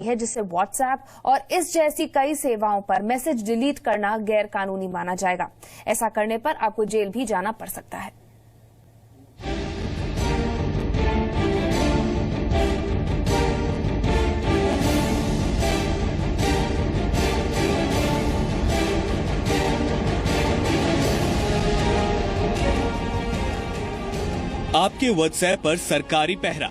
है, जिससे व्हाट्सएप और इस जैसी कई सेवाओं पर मैसेज डिलीट करना गैर कानूनी माना जाएगा। ऐसा करने पर आपको जेल भी जाना पड़ सकता है। आपके व्हाट्सएप पर सरकारी पहरा।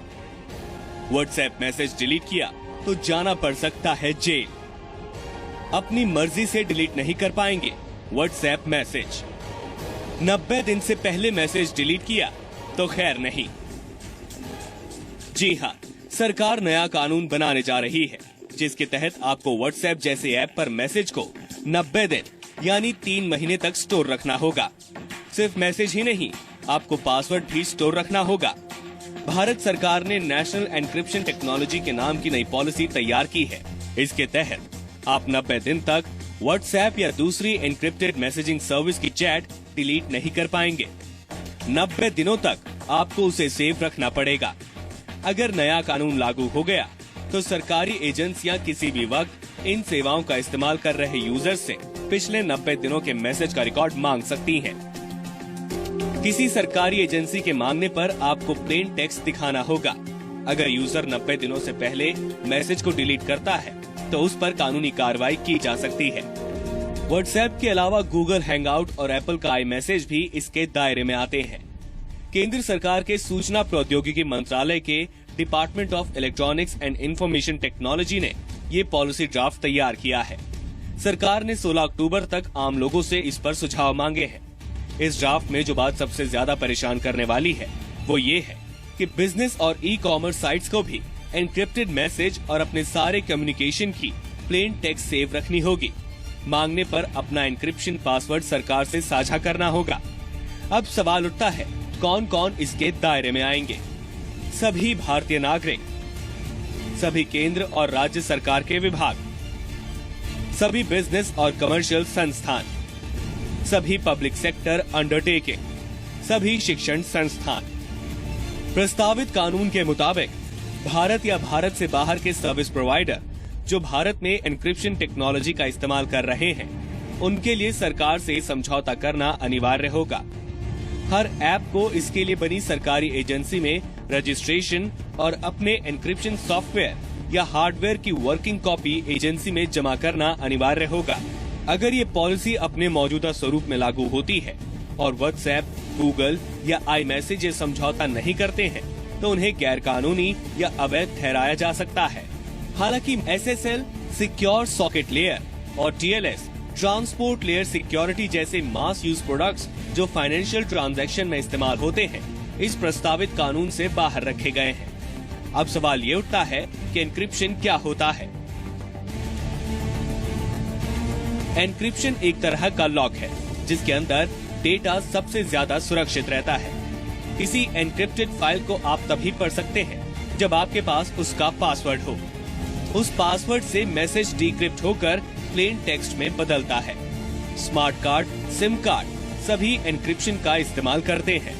व्हाट्सएप मैसेज डिलीट किया तो जाना पड़ सकता है जेल। अपनी मर्जी से डिलीट नहीं कर पाएंगे व्हाट्सएप मैसेज। 90 दिन से पहले मैसेज डिलीट किया तो खैर नहीं। जी हां, सरकार नया कानून बनाने जा रही है, जिसके तहत आपको व्हाट्सएप जैसे ऐप पर मैसेज को 90 दिन यानी 3 महीने तक स्टोर रखना होगा। सिर्फ मैसेज ही नहीं, आपको पासवर्ड भी स्टोर रखना होगा। भारत सरकार ने नेशनल एन्क्रिप्शन टेक्नोलॉजी के नाम की नई पॉलिसी तैयार की है। इसके तहत आप 90 दिन तक व्हाट्सएप या दूसरी एन्क्रिप्टेड मैसेजिंग सर्विस की चैट डिलीट नहीं कर पाएंगे। 90 दिनों तक आपको उसे सेव रखना पड़ेगा। अगर नया कानून लागू हो गया तो सरकारी एजेंसियां किसी भी वक्त इन सेवाओं का इस्तेमाल कर रहे यूजर्स से पिछले 90 दिनों के मैसेज का रिकॉर्ड मांग सकती हैं। किसी सरकारी एजेंसी के मांगने पर आपको प्लेन टेक्स्ट दिखाना होगा। अगर यूजर 90 दिनों से पहले मैसेज को डिलीट करता है तो उस पर कानूनी कार्रवाई की जा सकती है। व्हाट्सएप के अलावा गूगल हैंगआउट और एप्पल का आई मैसेज भी इसके दायरे में आते हैं। केंद्र सरकार के सूचना प्रौद्योगिकी मंत्रालय के department of electronics and information technology ने ये पॉलिसी ड्राफ्ट तैयार किया है। सरकार ने 16 अक्टूबर तक आम लोगों से इस पर सुझाव मांगे हैं। इस ड्राफ्ट में जो बात सबसे ज्यादा परेशान करने वाली है वो ये है कि बिजनेस और ई कॉमर्स साइट्स को भी एन्क्रिप्टेड मैसेज और अपने सारे कम्युनिकेशन की प्लेन टेक्स्ट सेव रखनी होगी। मांगने पर अपना एन्क्रिप्शन पासवर्ड सरकार से साझा करना होगा। अब सवाल उठता है, कौन कौन इसके दायरे में आएंगे? सभी भारतीय नागरिक, सभी केंद्र और राज्य सरकार के विभाग, सभी बिजनेस और कमर्शियल संस्थान, सभी पब्लिक सेक्टर अंडरटेकिंग, सभी शिक्षण संस्थान। प्रस्तावित कानून के मुताबिक भारत या भारत से बाहर के सर्विस प्रोवाइडर जो भारत में एन्क्रिप्शन टेक्नोलॉजी का इस्तेमाल कर रहे हैं, उनके लिए सरकार से समझौता करना अनिवार्य होगा। हर ऐप को इसके लिए बनी सरकारी एजेंसी में रजिस्ट्रेशन और अपने एन्क्रिप्शन सॉफ्टवेयर या हार्डवेयर की वर्किंग कॉपी एजेंसी में जमा करना अनिवार्य होगा। अगर ये पॉलिसी अपने मौजूदा स्वरूप में लागू होती है और व्हाट्सएप, गूगल या आई मैसेज ये समझौता नहीं करते हैं तो उन्हें गैर कानूनी या अवैध ठहराया जा सकता है। हालांकि SSL, सिक्योर सॉकेट लेयर और TLS, ट्रांसपोर्ट लेयर सिक्योरिटी जैसे मास यूज प्रोडक्ट्स जो फाइनेंशियल ट्रांजैक्शन में इस्तेमाल होते हैं, इस प्रस्तावित कानून से बाहर रखे गए हैं। अब सवाल ये उठता है कि एन्क्रिप्शन क्या होता है? एन्क्रिप्शन एक तरह का लॉक है जिसके अंदर डेटा सबसे ज्यादा सुरक्षित रहता है। किसी एन्क्रिप्टेड फाइल को आप तभी पढ़ सकते हैं जब आपके पास उसका पासवर्ड हो। उस पासवर्ड से मैसेज डिक्रिप्ट होकर प्लेन टेक्स्ट में बदलता है। स्मार्ट कार्ड, सिम कार्ड सभी एन्क्रिप्शन का इस्तेमाल करते हैं।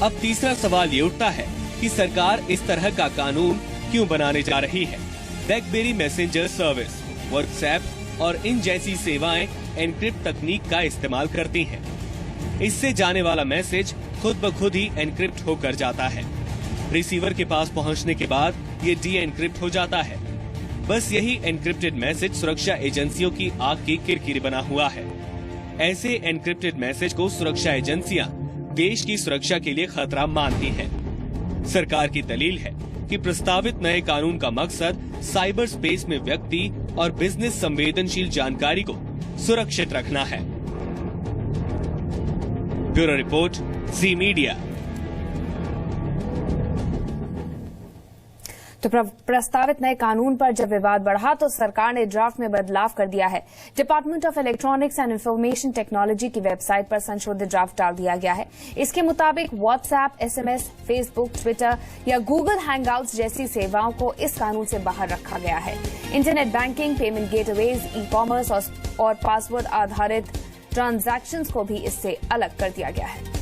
अब तीसरा सवाल ये उठता है कि सरकार इस तरह का कानून क्यों बनाने जा रही है? ब्लैकबेरी मैसेंजर सर्विस, व्हाट्सएप और इन जैसी सेवाएं एन्क्रिप्ट तकनीक का इस्तेमाल करती हैं। इससे जाने वाला मैसेज खुद ब खुद ही एन्क्रिप्ट होकर जाता है। रिसीवर के पास पहुंचने के बाद ये डी एन्क्रिप्ट हो जाता है। बस यही एन्क्रिप्टेड मैसेज सुरक्षा एजेंसियों की आग की किरकिरी बना हुआ है। ऐसे एन्क्रिप्टेड मैसेज को सुरक्षा एजेंसियां देश की सुरक्षा के लिए खतरा मानती हैं। सरकार की दलील है कि प्रस्तावित नए कानून का मकसद साइबर स्पेस में व्यक्ति और बिजनेस संवेदनशील जानकारी को सुरक्षित रखना है। ब्यूरो रिपोर्ट, जी मीडिया। तो प्रस्तावित नए कानून पर जब विवाद बढ़ा तो सरकार ने ड्राफ्ट में बदलाव कर दिया है। Department of electronics and information technology की वेबसाइट पर संशोधित ड्राफ्ट डाल दिया गया है। इसके मुताबिक व्हाट्सएप, SMS, फेसबुक, ट्विटर या गूगल हैंगआउट्स जैसी सेवाओं को इस कानून से बाहर रखा गया है। Internet banking, payment gateways, e commerce और पासवर्ड आधारित ट्रांजैक्शंस को भी इससे अलग कर दिया गया है।